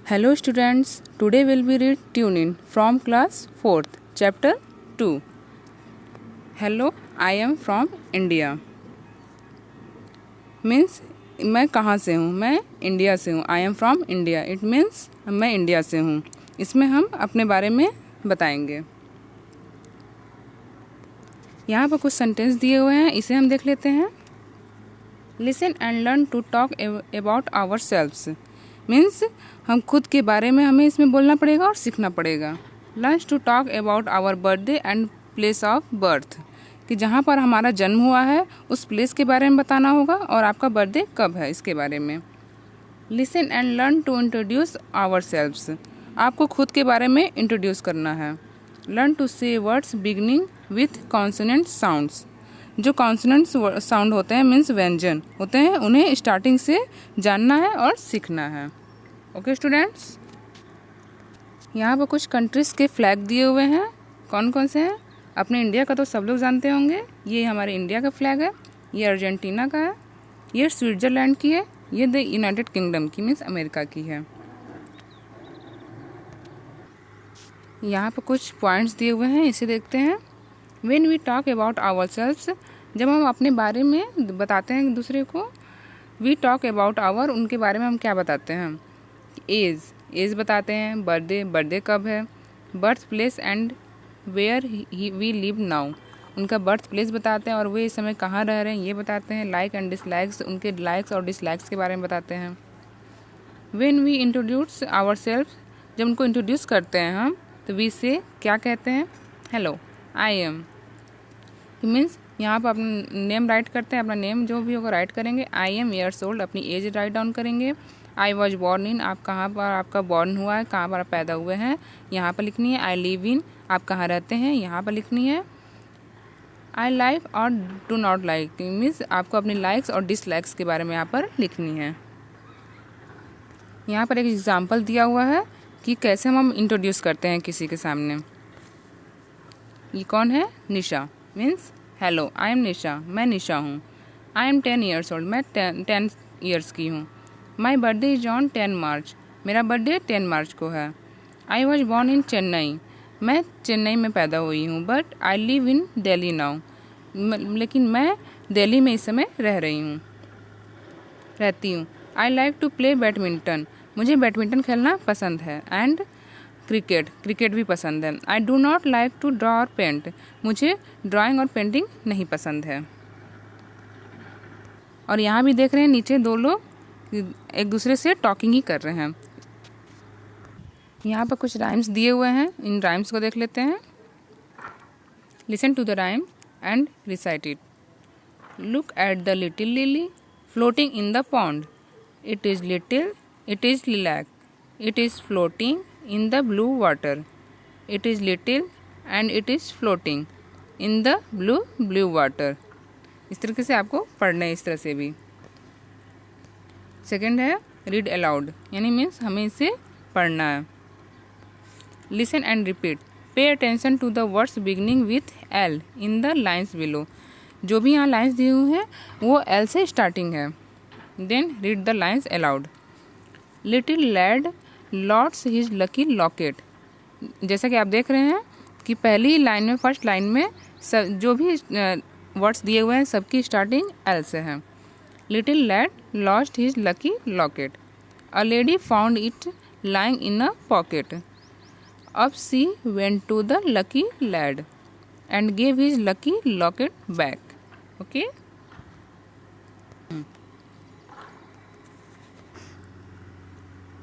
Hello students, today we'll be read tune in from class 4th, chapter 2. Hello, I am from India. Means मैं कहाँ से हूँ? मैं India से हूँ. I am from India. It means मैं India से हूँ. इसमें हम अपने बारे में बताएंगे. यहाँ पर कुछ सेंटेंस दिए हुए हैं, इसे हम देख लेते हैं. Listen and learn to talk about ourselves. Means हम खुद के बारे में हमें इसमें बोलना पड़ेगा और सीखना पड़ेगा. Learn to talk about our birthday and place of birth, कि जहाँ पर हमारा जन्म हुआ है उस प्लेस के बारे में बताना होगा और आपका बर्थडे कब है इसके बारे में. Listen and learn to introduce our selves, आपको खुद के बारे में इंट्रोड्यूस करना है. Learn to say words beginning with consonant sounds, जो कॉन्सोनेंट साउंड होते हैं मीन्स व्यंजन होते हैं, उन्हें स्टार्टिंग से जानना है और सीखना है. ओके स्टूडेंट्स, यहाँ पर कुछ कंट्रीज़ के फ्लैग दिए हुए हैं. कौन कौन से हैं? अपने इंडिया का तो सब लोग जानते होंगे. ये हमारे इंडिया का फ्लैग है, ये अर्जेंटीना का है, ये स्विट्ज़रलैंड की है, ये द यूनाइटेड किंगडम की मीन्स अमेरिका की है. यहाँ पर कुछ पॉइंट्स दिए हुए हैं, इसे देखते हैं. When we talk about ourselves, जब हम अपने बारे में बताते हैं एक दूसरे को, we talk about our, उनके बारे में हम क्या बताते हैं? एज बताते हैं. बर्थडे कब है. Birth place and where we live now, उनका बर्थ प्लेस बताते हैं और वे इस समय कहाँ रह रहे हैं ये बताते हैं. लाइक एंड डिसलाइक्स, उनके लाइक्स और डिसलाइक्स के बारे में बताते हैं. When we introduce ourselves, जब उनको इंट्रोड्यूस करते हैं हम, तो वी से क्या कहते हैं? Hello, I am. मीन्स यहाँ पर अपना नेम राइट करते हैं, अपना नेम जो भी होगा राइट करेंगे. आई एम ईयर्स ओल्ड, अपनी एज राइट डाउन करेंगे. आई वॉज बॉर्न इन, आप कहाँ पर आपका बॉर्न हुआ है, कहाँ पर आप पैदा हुए हैं, यहाँ पर लिखनी है. आई लिव इन, आप कहाँ रहते हैं, यहाँ पर लिखनी है. आई लाइक और डू नॉट लाइक, मीन्स आपको अपनी लाइक्स और डिसलाइक्स के बारे में यहाँ पर लिखनी है. यहाँ पर एक एग्जाम्पल दिया हुआ है कि कैसे हम इंट्रोड्यूस करते हैं किसी के सामने. ये कौन है? निशा. मीन्स हेलो, आई एम निशा, मैं निशा हूँ. आई एम 10 ईयर्स ओल्ड, मैं 10 ईयर्स की हूँ. My birthday is on 10 March, मेरा बर्थडे 10 मार्च को है. I was born in Chennai, मैं चेन्नई में पैदा हुई हूँ. But I live in Delhi now, लेकिन मैं दिल्ली में इस समय रहती हूँ. I like to play badminton, मुझे बैडमिंटन खेलना पसंद है. एंड क्रिकेट भी पसंद है. I do not like to draw or paint, मुझे ड्राइंग और पेंटिंग नहीं पसंद है. और यहाँ भी देख रहे हैं नीचे दो लोग एक दूसरे से टॉकिंग ही कर रहे हैं. यहाँ पर कुछ राइम्स दिए हुए हैं, इन राइम्स को देख लेते हैं. Listen to the rhyme and recite it. Look at the little lily floating in the pond. It is little, it is lilac, it is floating in the blue water. It is little and it is floating in the blue water. इस तरीके से आपको पढ़ना है, इस तरह से भी. सेकेंड है रीड अलाउड, यानी मीन्स हमें इसे पढ़ना है. Listen and repeat. Pay attention to the words beginning with L in the lines below, जो भी यहाँ लाइन्स दिए हुए हैं वो एल से स्टार्टिंग है. Then read the lines aloud. Little lad lots his lucky locket, जैसा कि आप देख रहे हैं कि पहली लाइन में, फर्स्ट लाइन में जो भी वर्ड्स दिए हुए हैं सबकी स्टार्टिंग एल से है. Little lad lost his lucky locket. A lady found it lying in a pocket. अब she went to the lucky lad and gave his lucky locket back. Okay,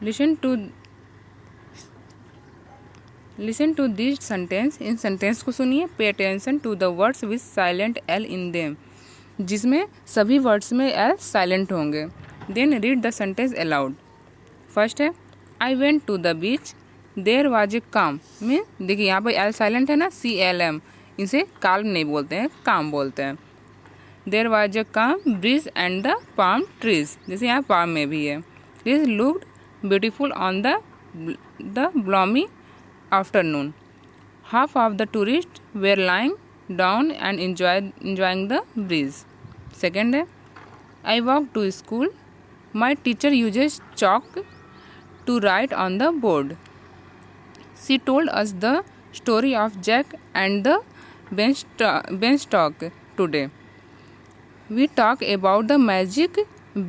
listen to this sentence, इन sentence को सुनिए. Pay attention to the words with silent L in them, जिसमें सभी words में L silent होंगे. Then read the sentence aloud. First है I went to the beach, there was a काम. में देखिए यहाँ पर एल साइलेंट है ना, CLM, इसे काल्म नहीं बोलते हैं, काम बोलते हैं. There was a calm breeze and the palm trees, जैसे यहाँ पाम में भी है. Trees looked beautiful on the balmy afternoon. Half of the tourists were lying down and enjoying the breeze. Second है I walked to school. My teacher uses chalk to write on the board. She told us the story of Jack and the beanstalk today. We talk about the magic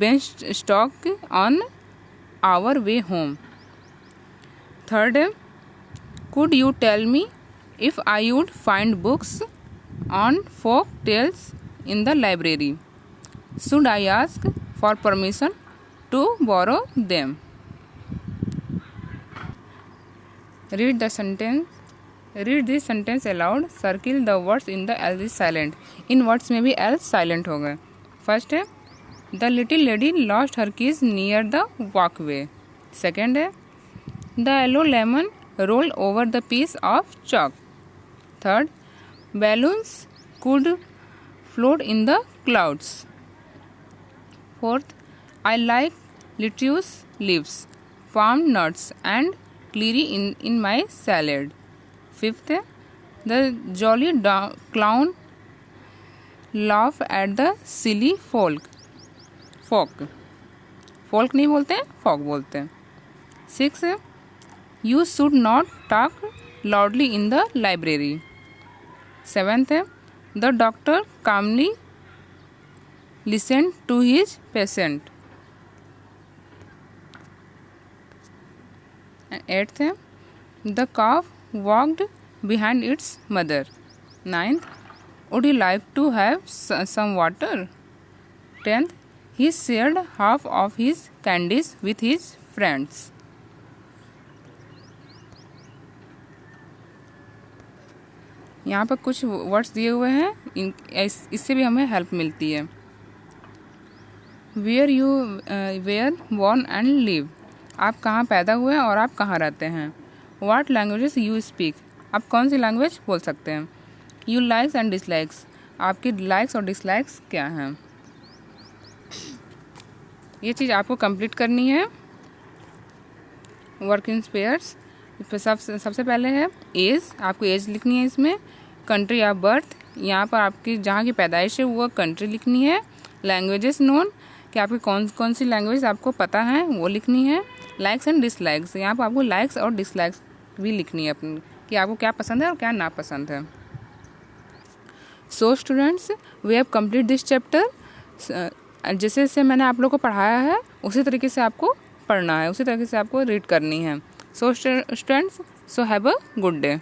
beanstalk on our way home. Third, could you tell me if I would find books on folk tales in the library? Should I ask for permission to borrow them? Read this sentence aloud. Circle the words in the L is silent. In words में भी L silent होगा. First है The little lady lost her keys near the walkway. Second है The yellow lemon rolled over the piece of chalk. Third, balloons could float in the clouds. Fourth, I like lettuce leaves, palm nuts and celery in my salad. Fifth, the jolly clown laughed at the silly folk. Folk नहीं बोलते हैं, folk बोलते हैं. Sixth, you should not talk loudly in the library. Seventh, the doctor calmly listened to his patient. Eighth, the calf walked behind its mother. Ninth, would you like to have some water? 10th, he shared half of his candies with his friends. यहाँ पर कुछ words दिए हुए हैं, इससे भी हमें help मिलती है. Where you were born and live, आप कहाँ पैदा हुए और आप कहाँ रहते हैं. व्हाट लैंग्वेजेस यू स्पीक, आप कौन सी लैंग्वेज बोल सकते हैं. यू लाइक्स एंड डिसलाइक्स, आपकी लाइक्स और डिसलाइक्स क्या हैं. ये चीज़ आपको कंप्लीट करनी है. Work in pairs. सबसे पहले है एज, आपको एज लिखनी है इसमें. कंट्री ऑफ बर्थ, यहाँ पर आपकी जहाँ की पैदाइश है वो कंट्री लिखनी है. लैंग्वेजेस नोन, कि आपकी कौन कौन सी लैंग्वेज आपको पता है वो लिखनी है. लाइक्स एंड डिसलाइक्स, यहाँ पर आपको लाइक्स और डिसलाइक्स भी लिखनी है अपनी, कि आपको क्या पसंद है और क्या नापसंद है. So students, we have complete this chapter. जैसे जैसे मैंने आप लोग को पढ़ाया है उसी तरीके से आपको पढ़ना है, उसी तरीके से आपको रीड करनी है. So students, so have a good day.